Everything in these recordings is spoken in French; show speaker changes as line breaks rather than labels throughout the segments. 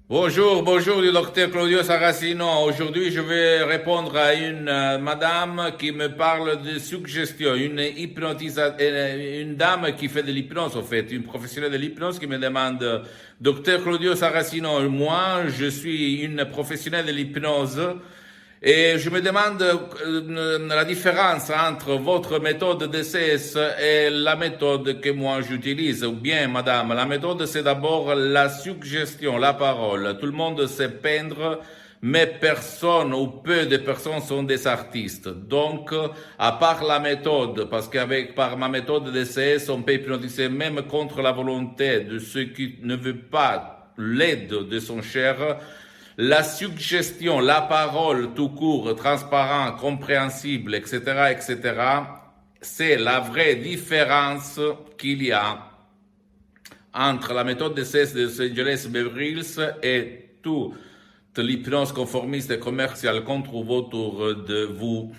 Bonjour, bonjour, le docteur Claudio Saracino. Aujourd'hui, je vais répondre à une madame qui me parle de suggestion, une dame qui fait de l'hypnose, en fait, une professionnelle de l'hypnose qui me demande, docteur Claudio Saracino, moi, je suis une professionnelle de l'hypnose et je me demande la différence entre votre méthode DCS et la méthode que moi j'utilise. Ou bien, madame, la méthode c'est d'abord la suggestion, la parole. Tout le monde sait peindre, mais personne ou peu de personnes sont des artistes. Donc, à part la méthode, parce qu'avec par ma méthode DCS, on peut hypnotiser même contre la volonté de ceux qui ne veulent pas l'aide de son cher. La suggestion, la parole tout court, transparent, compréhensible, etc., etc., c'est la vraie différence qu'il y a entre la méthode de CES de Los Angeles Beverly Hills et toute l'hypnose conformiste et commerciale qu'on trouve autour de vous.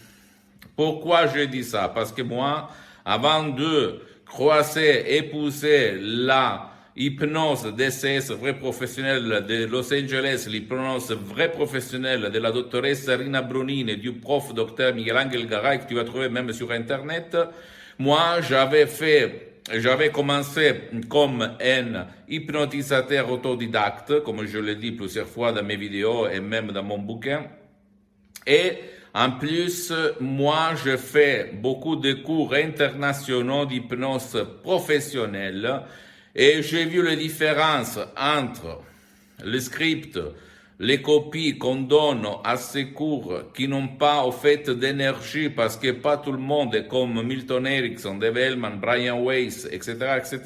Pourquoi je dis ça? Parce que moi, avant de croiser, épouser la hypnose DCS vrai professionnel de Los Angeles, l'hypnose vrai professionnelle de la doctoresse Rina Brunini et du prof docteur Miguel Angel Garay que tu vas trouver même sur Internet, moi j'avais commencé comme un hypnotisateur autodidacte, comme je l'ai dit plusieurs fois dans mes vidéos et même dans mon bouquin. Et en plus, moi, je fais beaucoup de cours internationaux d'hypnose professionnelle et j'ai vu la différence entre le script, les copies qu'on donne à ces cours qui n'ont pas au fait d'énergie parce que pas tout le monde est comme Milton Erickson, Dave Hellman, Brian Weiss, etc., etc.,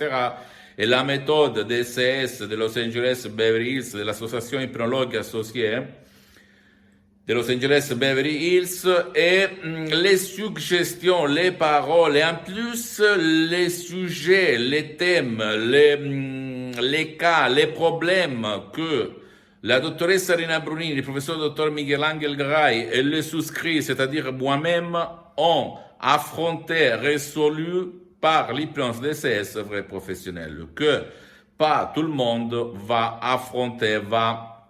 et la méthode DCS de Los Angeles Beverly Hills, de l'association hypnologue associée, de Los Angeles Beverly Hills et les suggestions, les paroles et en plus les sujets, les thèmes, les cas, les problèmes que la doctoresse Rina Brunini, le professeur docteur Miguel Angel Garay et le souscrit, c'est-à-dire moi-même, ont affronté, résolu par l'hypnose DCS vrai professionnel, que pas tout le monde va affronter, va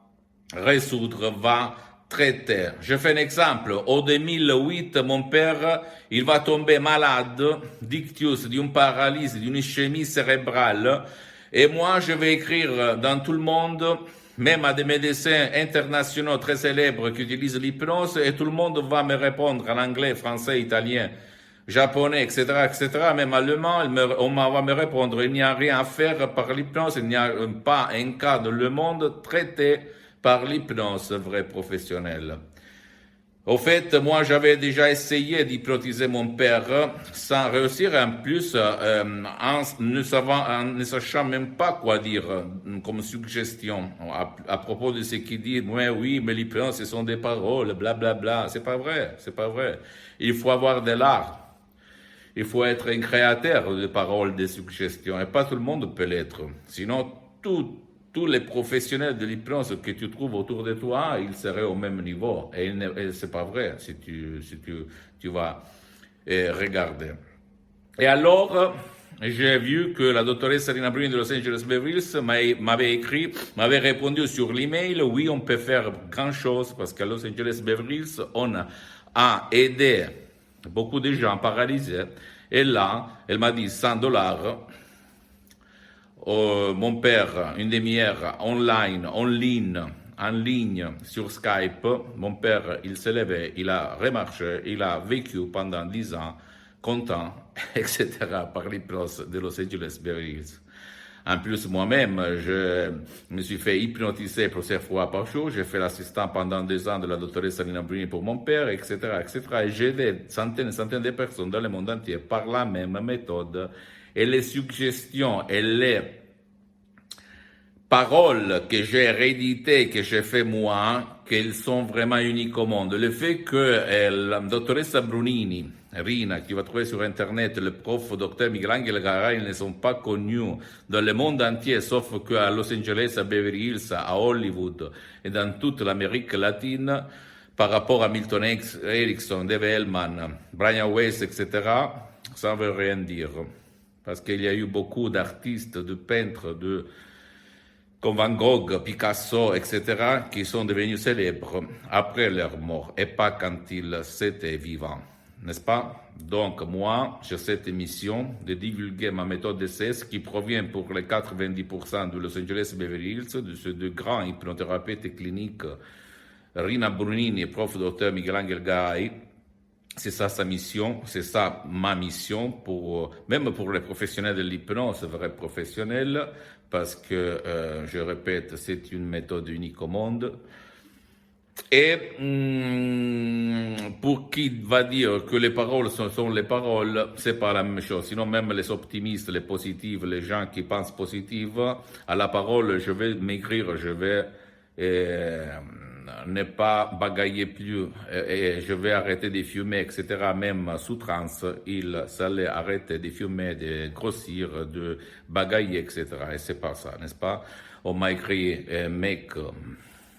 résoudre, va traiter. Je fais un exemple. En 2008, mon père, il va tomber malade d'ictus, d'une paralysie, d'une ischémie cérébrale. Et moi, je vais écrire dans tout le monde, même à des médecins internationaux très célèbres qui utilisent l'hypnose, et tout le monde va me répondre en anglais, français, italien, japonais, etc., etc., même allemand, on va me répondre, il n'y a rien à faire par l'hypnose, il n'y a pas un cas dans le monde traité par l'hypnose vraie professionnelle. Au fait, moi, j'avais déjà essayé d'hypnotiser mon père sans réussir, en plus, en ne sachant même pas quoi dire comme suggestion à propos de ce qu'il dit. Ouais, oui, mais l'hypnose, ce sont des paroles, blablabla. Bla, bla. C'est pas vrai, c'est pas vrai. Il faut avoir de l'art. Il faut être un créateur de paroles, de suggestions, et pas tout le monde peut l'être. Sinon, tous les professionnels de l'hypnose que tu trouves autour de toi, ils seraient au même niveau. Et c'est pas vrai si tu vas regarder. Et alors, j'ai vu que la doctoresse Rina Bruni de Los Angeles Beverly Hills m'avait répondu sur l'email, oui, on peut faire grand chose parce qu'à Los Angeles Beverly Hills, on a aidé beaucoup de gens paralysés. Et là, elle m'a dit $100. Mon père, une demi-heure online, en ligne, sur Skype. Mon père, il s'est levé, il a remarché, il a vécu pendant 10 ans, content, etc., par l'hypnose de Los Angeles Beverly Hills. En plus, moi-même, je me suis fait hypnotiser plusieurs fois par jour. J'ai fait l'assistant pendant 2 ans de la doctoresse Rina Bruni pour mon père, etc., etc. Et j'ai aidé centaines et centaines de personnes dans le monde entier par la même méthode. Et les suggestions et les paroles que j'ai rééditées, que j'ai fait moi, qu'elles sont vraiment uniques au monde. Le fait que la doctoressa Brunini, Rina, que tu vas trouver sur Internet, le prof docteur Miguel Angel Garay, ils ne sont pas connus dans le monde entier, sauf qu'à Los Angeles, à Beverly Hills, à Hollywood et dans toute l'Amérique latine, par rapport à Milton Erickson, Dave Hellman, Brian Weiss, etc., ça ne veut rien dire. Parce qu'il y a eu beaucoup d'artistes, de peintres, comme Van Gogh, Picasso, etc., qui sont devenus célèbres après leur mort et pas quand ils étaient vivants, n'est-ce pas? Donc moi, j'ai cette mission de divulguer ma méthode DCS qui provient pour les 90% de Los Angeles Beverly Hills, de ces deux grands hypnothérapeutes cliniques, Rina Brunini et prof Dr Miguel Garay. C'est ça sa mission, c'est ça ma mission, même pour les professionnels de l'hypnose, vrais professionnels, parce que, je répète, c'est une méthode unique au monde. Et pour qui va dire que les paroles sont les paroles, c'est pas la même chose. Sinon, même les optimistes, les positifs, les gens qui pensent positif, à la parole, je vais maigrir, je vais ne pas bagailler plus, et je vais arrêter de fumer, etc. Même sous transe, il s'allait arrêter de fumer, de grossir, de bagailler, etc. Et c'est pas ça, n'est-ce pas? On m'a écrit un mec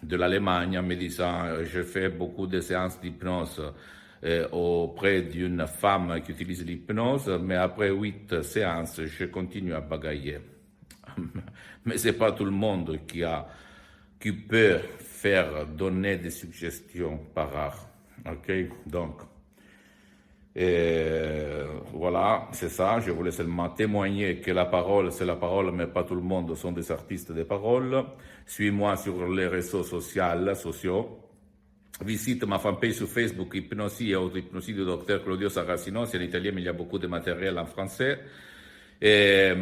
de l'Allemagne en me disant je fais beaucoup de séances d'hypnose auprès d'une femme qui utilise l'hypnose, mais après 8 séances, je continue à bagailler. Mais c'est pas tout le monde qui peut faire donner des suggestions par art. Ok, donc voilà, c'est ça. Je voulais seulement témoigner que la parole, c'est la parole, mais pas tout le monde sont des artistes de parole. Suis-moi sur les réseaux sociaux. Visite ma fanpage sur Facebook, Hypnosie et Auto-Hypnosie du Dr Claudio Saracino. C'est en italien, mais il y a beaucoup de matériel en français. Et,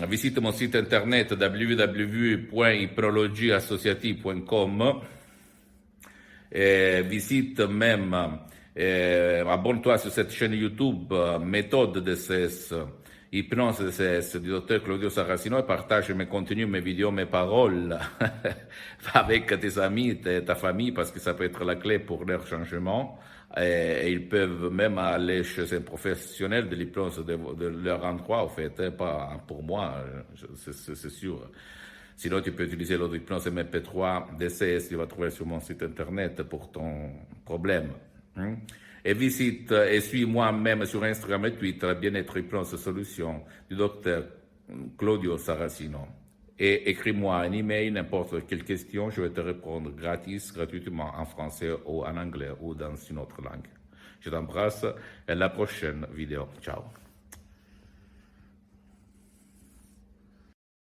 visite mon site internet www.hypnologieassociative.com. Visite même, abonne-toi sur cette chaîne YouTube, méthode DCS, hypnose DCS du Dr Claudio Saracino, et partage mes contenus, mes vidéos, mes paroles avec tes amis, ta famille, parce que ça peut être la clé pour leur changement. Et ils peuvent même aller chez un professionnel de l'hypnose de leur endroit, en fait, pas pour moi, c'est sûr. Sinon, tu peux utiliser l'auto-hypnose MP3 DCS, tu vas trouver sur mon site internet pour ton problème. Et visite et suis-moi même sur Instagram et Twitter, Bien-être Hypnose Solution du Dr Claudio Saracino. Et écris-moi un email, n'importe quelle question, je vais te répondre gratuitement en français ou en anglais ou dans une autre langue. Je t'embrasse et à la prochaine vidéo. Ciao.